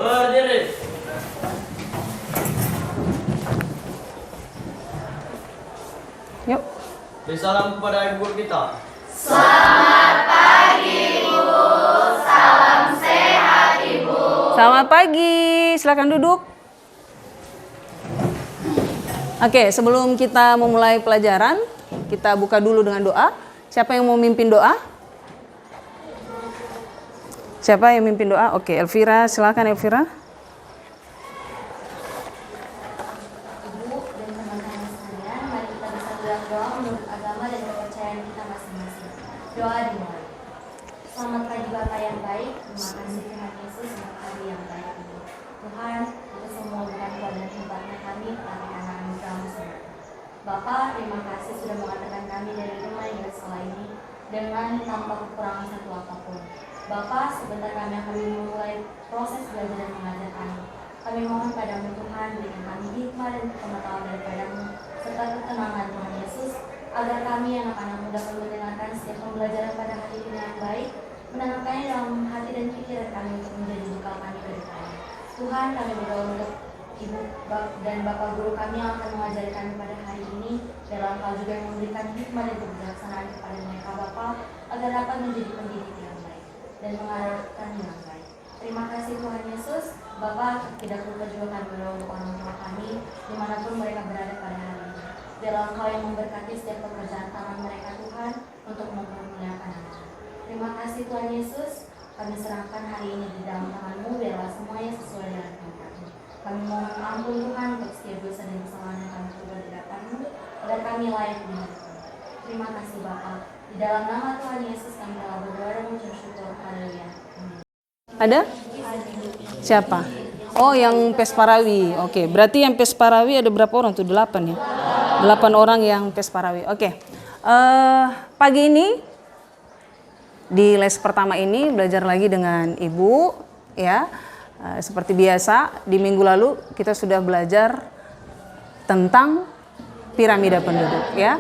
Berdiri. Yuk. Beri salam kepada ibu guru kita. Selamat pagi, silakan duduk. Oke, sebelum kita memulai pelajaran, kita buka dulu dengan doa. Siapa yang mau mimpin doa? Siapa yang mimpin doa? Oke, Elvira, silakan Elvira. Ibu dan teman-teman sekalian, mari kita bersatu doa menurut agama dan kepercayaan kita masing-masing. Doa dimulai. Selamat pagi Bapak yang baik, terima kasih Tuhan Yesus untuk hari yang baik ini. Tuhan, itu semua bukan kuat dan hebatnya kami, tapi karena anugerah-Mu semata. Bapak, terima kasih sudah mengatakan kami dari rumah yang bersalah ini dengan tanpa kekurangan satu apapun. Bapak, sebentar kami akan memulai proses belajar dan mengajar kami. Kami mohon padamu Tuhan, berikan kami hikmah dan pengetahuan daripadamu, serta ketenangan Tuhan Yesus, agar kami anak-anak-Mu dapat mendengarkan setiap pembelajaran pada hari ini yang baik, menanamkannya dalam hati dan pikiran kami untuk menjadi bekal kami ke depan. Tuhan, kami berdoa untuk Ibu dan Bapak Guru kami yang akan mengajari kami pada hari ini, dalam hal juga yang memberikan hikmah dan kebijaksanaan kepada mereka Bapak, agar dapat menjadi pendidik yang baik dan mengarahkan yang baik. Terima kasih Tuhan Yesus. Bapak, tidak lupa juga kami berdoa untuk orang tua kami, dimanapun mereka berada pada hari ini. Dalam hal yang memberkati setiap pekerjaan tangan mereka Tuhan, untuk mempermuliakan nama. Terima kasih Tuhan Yesus. Kami serahkan hari ini di dalam tangan-Mu, biarlah semuanya sesuai dengan kehendak-Mu. Kami mohon ampun Tuhan untuk setiap dosa dan kesalahan yang kami perbuat di hadapan-Mu, agar kami layak di hadapan-Mu. Terima kasih Bapa. Di dalam nama Tuhan Yesus kami telah berdoa dan mengucap syukur. Haleluya. Amin. Ada? Siapa? Oh, yang Pesparawi. Oke, berarti yang Pesparawi ada berapa orang tuh? 8 ya? 8 orang yang Pesparawi. Oke. Pagi ini di les pertama ini belajar lagi dengan Ibu ya. Seperti biasa di minggu lalu kita sudah belajar tentang piramida penduduk ya.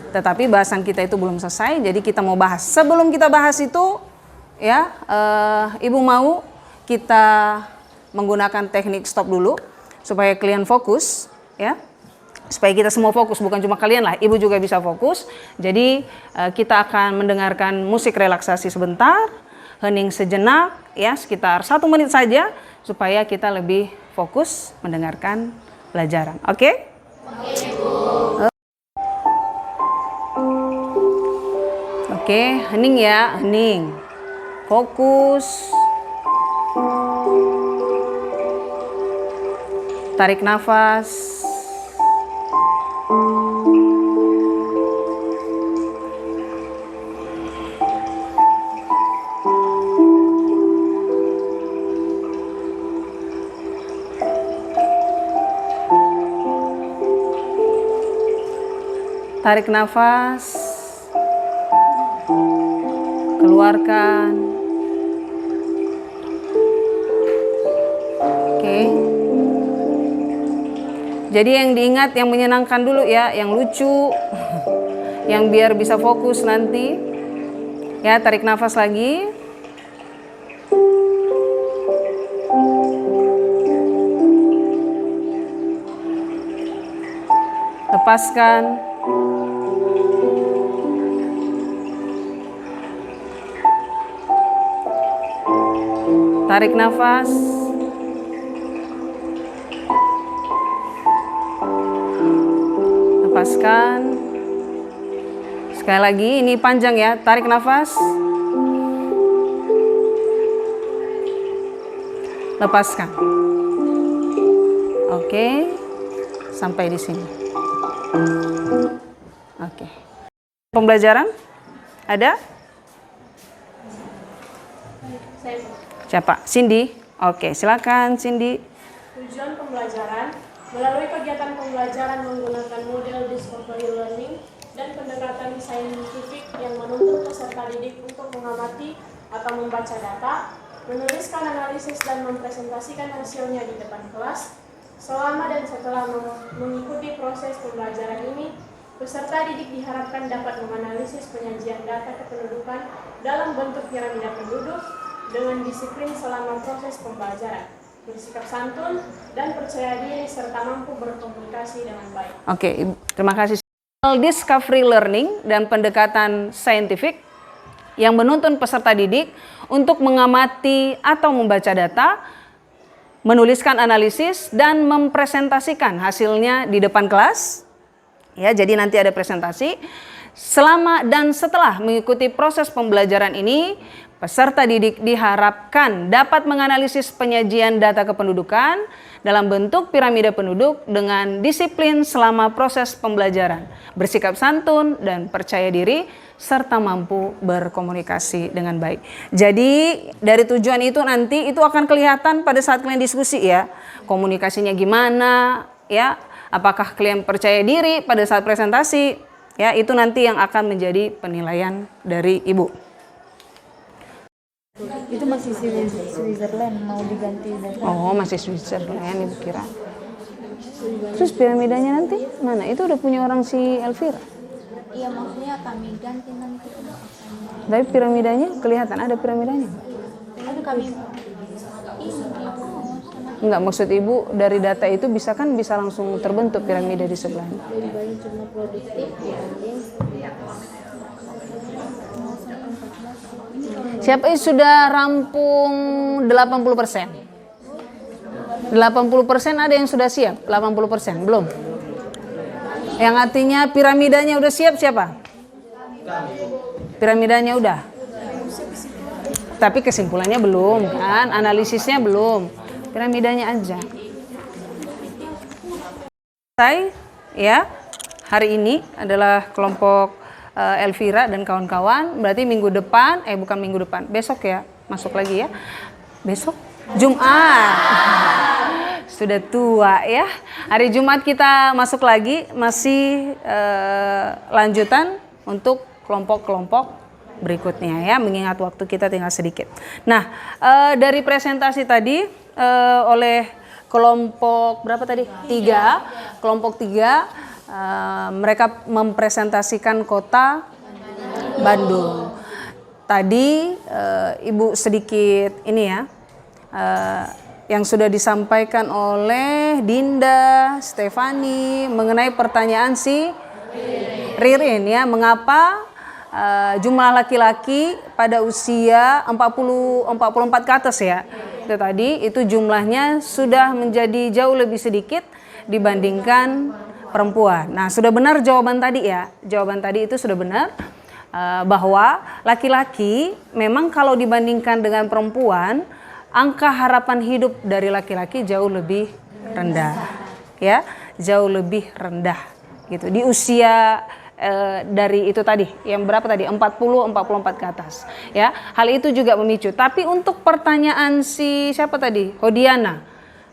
Tetapi bahasan kita itu belum selesai, jadi kita mau bahas. Sebelum kita bahas itu ya, Ibu mau kita menggunakan teknik stop dulu supaya kalian fokus ya. Supaya kita semua fokus, bukan cuma kalian lah, Ibu juga bisa fokus. Jadi kita akan mendengarkan musik relaksasi sebentar, hening sejenak ya, sekitar 1 menit saja supaya kita lebih fokus mendengarkan pelajaran. Oke? Oke, hening ya, hening. Fokus. Tarik nafas. Tarik nafas, keluarkan. Oke. Jadi yang diingat yang menyenangkan dulu ya, yang lucu, yang biar bisa fokus nanti. Ya, tarik nafas lagi. Lepaskan. Tarik nafas. Lepaskan. Sekali lagi, ini panjang ya. Tarik nafas. Lepaskan. Oke. Sampai di sini. Oke. Pembelajaran? Ada? Siapa? Cindy? Oke, silakan Cindy. Tujuan pembelajaran melalui kegiatan pembelajaran menggunakan model discovery learning dan pendekatan saintifik yang menuntut peserta didik untuk mengamati atau membaca data, menuliskan analisis dan mempresentasikan hasilnya di depan kelas. Selama dan setelah mengikuti proses pembelajaran ini, peserta didik diharapkan dapat menganalisis penyajian data kependudukan dalam bentuk piramida penduduk dengan disiplin selama proses pembelajaran. bersikap santun, dan percaya diri serta mampu berkomunikasi dengan baik. Oke, terima kasih. Discovery learning dan pendekatan saintifik yang menuntun peserta didik untuk mengamati atau membaca data, menuliskan analisis, dan mempresentasikan hasilnya di depan kelas. Ya, jadi nanti ada presentasi. Selama dan setelah mengikuti proses pembelajaran ini, peserta didik diharapkan dapat menganalisis penyajian data kependudukan dalam bentuk piramida penduduk dengan disiplin selama proses pembelajaran, bersikap santun dan percaya diri, serta mampu berkomunikasi dengan baik. Jadi dari tujuan itu nanti itu akan kelihatan pada saat kalian diskusi ya, komunikasinya gimana ya, apakah kalian percaya diri pada saat presentasi ya, itu nanti yang akan menjadi penilaian dari ibu. Itu masih Switzerland, mau diganti data. Oh, masih Switzerland ibu kira. Terus piramidanya nanti mana? Itu udah punya orang si Elvira. Iya, maksudnya kami ganti nanti. Tapi piramidanya kelihatan ada piramidanya. Ada kami. Enggak, maksud ibu dari data itu bisa langsung terbentuk piramida di sebelahnya. Siapa yang sudah rampung 80%? 80% ada yang sudah siap, 80% belum. Yang artinya piramidanya udah siap siapa? Piramidanya udah. Tapi kesimpulannya belum kan, analisisnya belum. Piramidanya aja. Selesai ya. Hari ini adalah kelompok Elvira dan kawan-kawan. Berarti minggu depan, bukan minggu depan, besok ya, masuk lagi ya. Besok Jumat. Sudah tua ya. Hari Jumat kita masuk lagi, masih lanjutan untuk kelompok-kelompok berikutnya ya, mengingat waktu kita tinggal sedikit. Nah, dari presentasi tadi oleh kelompok berapa tadi? 3. Kelompok 3 mereka mempresentasikan kota Bandung. Tadi Ibu sedikit ini ya, yang sudah disampaikan oleh Dinda, Stefani mengenai pertanyaan si Ririn ya, mengapa jumlah laki-laki pada usia 44 ke atas ya, itu tadi itu jumlahnya sudah menjadi jauh lebih sedikit dibandingkan perempuan. Nah, sudah benar jawaban tadi ya, jawaban tadi itu sudah benar bahwa laki-laki memang kalau dibandingkan dengan perempuan, angka harapan hidup dari laki-laki jauh lebih rendah ya, jauh lebih rendah gitu di usia dari itu tadi yang berapa tadi 44 ke atas ya. Hal itu juga memicu. Tapi untuk pertanyaan si siapa tadi, Hodiana,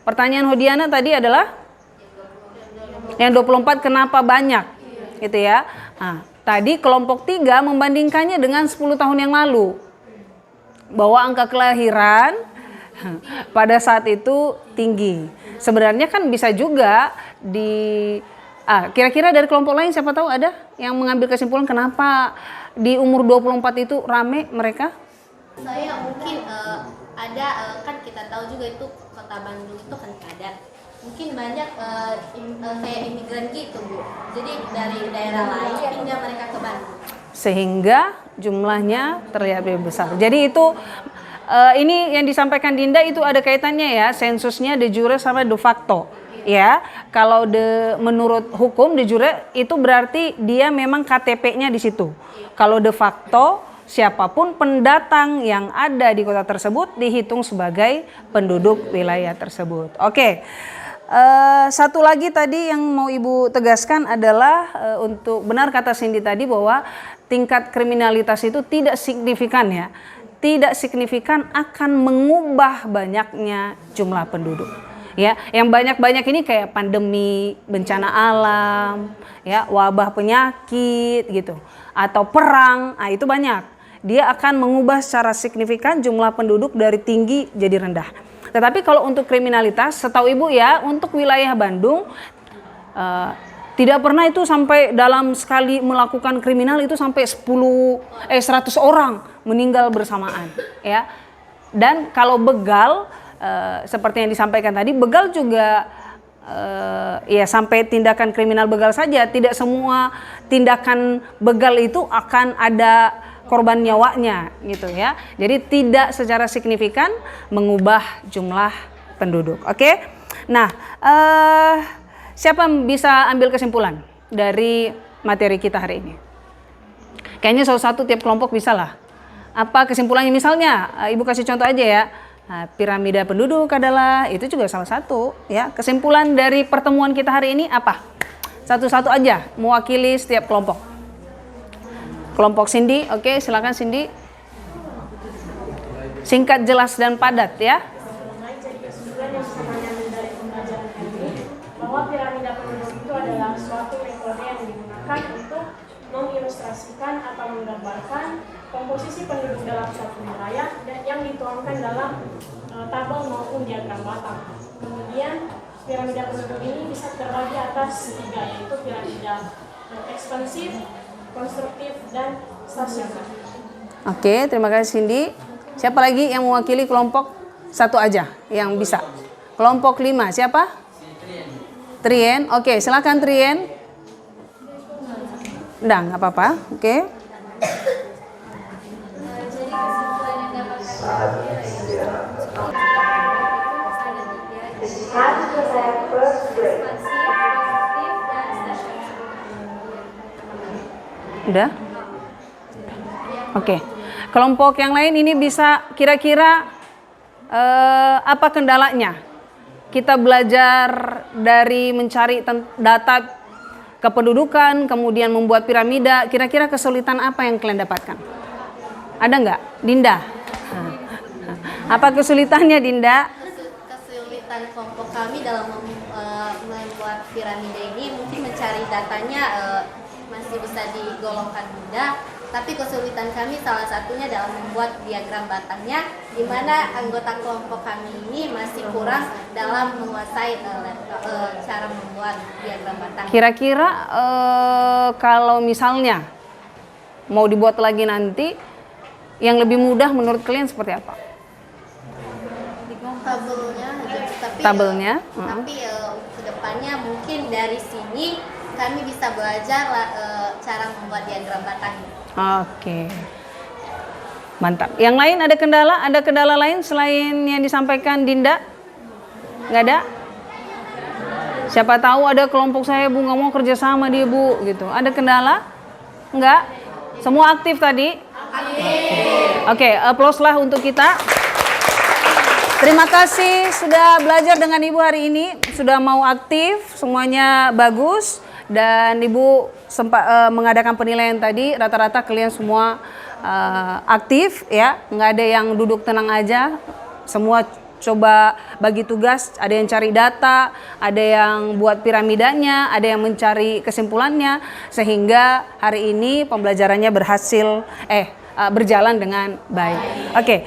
pertanyaan Hodiana tadi adalah yang 24 kenapa banyak gitu ya. Nah, tadi kelompok 3 membandingkannya dengan 10 tahun yang lalu, bahwa angka kelahiran pada saat itu tinggi. Sebenarnya kan bisa juga kira-kira dari kelompok lain siapa tahu ada yang mengambil kesimpulan kenapa di umur 24 itu rame mereka? Saya mungkin ada kan kita tahu juga itu kota Bandung itu kan padat. Mungkin banyak kayak imigran gitu Bu. Jadi dari daerah lain pindah mereka ke Bandung. Sehingga Jumlahnya terlihat lebih besar. Jadi itu ini yang disampaikan Dinda itu ada kaitannya ya, sensusnya de jure sama de facto. Ya, kalau menurut hukum de jure itu berarti dia memang KTP-nya di situ. Kalau de facto siapapun pendatang yang ada di kota tersebut dihitung sebagai penduduk wilayah tersebut. Oke. Satu lagi tadi yang mau Ibu tegaskan adalah untuk benar kata Cindy tadi bahwa tingkat kriminalitas itu tidak signifikan ya. Tidak signifikan akan mengubah banyaknya jumlah penduduk. Ya, yang banyak-banyak ini kayak pandemi, bencana alam, ya, wabah penyakit gitu, atau perang, itu banyak. Dia akan mengubah secara signifikan jumlah penduduk dari tinggi jadi rendah. Tetapi kalau untuk kriminalitas, setahu Ibu ya, untuk wilayah Bandung tidak pernah itu sampai dalam sekali melakukan kriminal itu sampai 100 orang meninggal bersamaan, ya. Dan kalau begal seperti yang disampaikan tadi, begal juga ya sampai tindakan kriminal begal saja, tidak semua tindakan begal itu akan ada korban nyawanya gitu ya. Jadi tidak secara signifikan mengubah jumlah penduduk. Oke? Nah, siapa yang bisa ambil kesimpulan dari materi kita hari ini? Kayaknya salah satu tiap kelompok bisa lah. Apa kesimpulannya? Misalnya, Ibu kasih contoh aja ya. Nah, piramida penduduk adalah, itu juga salah satu ya. Kesimpulan dari pertemuan kita hari ini apa? Satu-satu aja mewakili setiap kelompok. Kelompok Cindy, oke, silakan Cindy. Singkat, jelas dan padat ya. Jadi kesimpulan yang sebenarnya dari pembelajaran ini bahwa piramida penduduk itu adalah suatu metode yang digunakan untuk mengilustrasikan atau menggambarkan komposisi penduduk dalam suatu wilayah dan yang dituangkan dalam tabel maupun diagram batang. Kemudian piramida penduduk ini bisa terbagi atas 3, yaitu piramida ekspansif, konstruktif, dan stasioner. Oke, terima kasih Cindy. Siapa lagi yang mewakili kelompok satu aja yang bisa? Kelompok 5, siapa? Trien. Oke, silakan Trien. Udah, nggak apa-apa. Oke. Jadi kesimpulan yang dapat kami ambil yaitu ada 3, ekspansif, konstruktif, dan stasioner. Udah? Oke. Kelompok yang lain ini bisa kira-kira apa kendalanya? Kita belajar dari mencari data kependudukan, kemudian membuat piramida. Kira-kira kesulitan apa yang kalian dapatkan? Ada nggak? Dinda? Apa kesulitannya Dinda? Kesulitan kelompok kami dalam membuat piramida ini mungkin mencari datanya masih bisa digolongkan mudah, tapi kesulitan kami salah satunya dalam membuat diagram batangnya, di mana anggota kelompok kami ini masih kurang dalam menguasai cara membuat diagram batang. Kira-kira kalau misalnya mau dibuat lagi nanti, yang lebih mudah menurut kalian seperti apa? Tabelnya aja, tapi Tabelnya? Tapi kedepannya mungkin dari sini kami bisa belajar cara membuat diagram batang. Oke. Mantap. Yang lain ada kendala? Ada kendala lain selain yang disampaikan Dinda? Nggak ada? Siapa tahu ada kelompok saya Bu nggak mau kerja sama dia Bu gitu. Ada kendala? Nggak? Semua aktif tadi? Aktif. Oke, applause lah untuk kita. Terima kasih sudah belajar dengan Ibu hari ini, sudah mau aktif, semuanya bagus. Dan Ibu sempat mengadakan penilaian tadi, rata-rata kalian semua aktif ya, nggak ada yang duduk tenang aja, semua coba bagi tugas, ada yang cari data, ada yang buat piramidanya, ada yang mencari kesimpulannya, sehingga hari ini pembelajarannya berjalan dengan baik. Oke,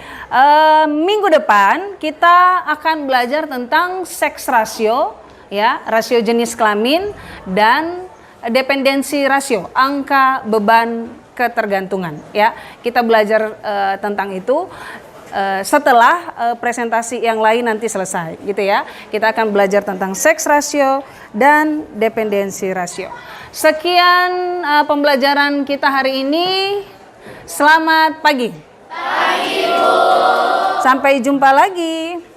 minggu depan kita akan belajar tentang seks rasio, ya, rasio jenis kelamin dan dependensi rasio, angka beban ketergantungan, ya. Kita belajar tentang itu setelah presentasi yang lain nanti selesai, gitu ya. Kita akan belajar tentang seks rasio dan dependensi rasio. Sekian pembelajaran kita hari ini. Selamat pagi. Pagi, Bu. Sampai jumpa lagi.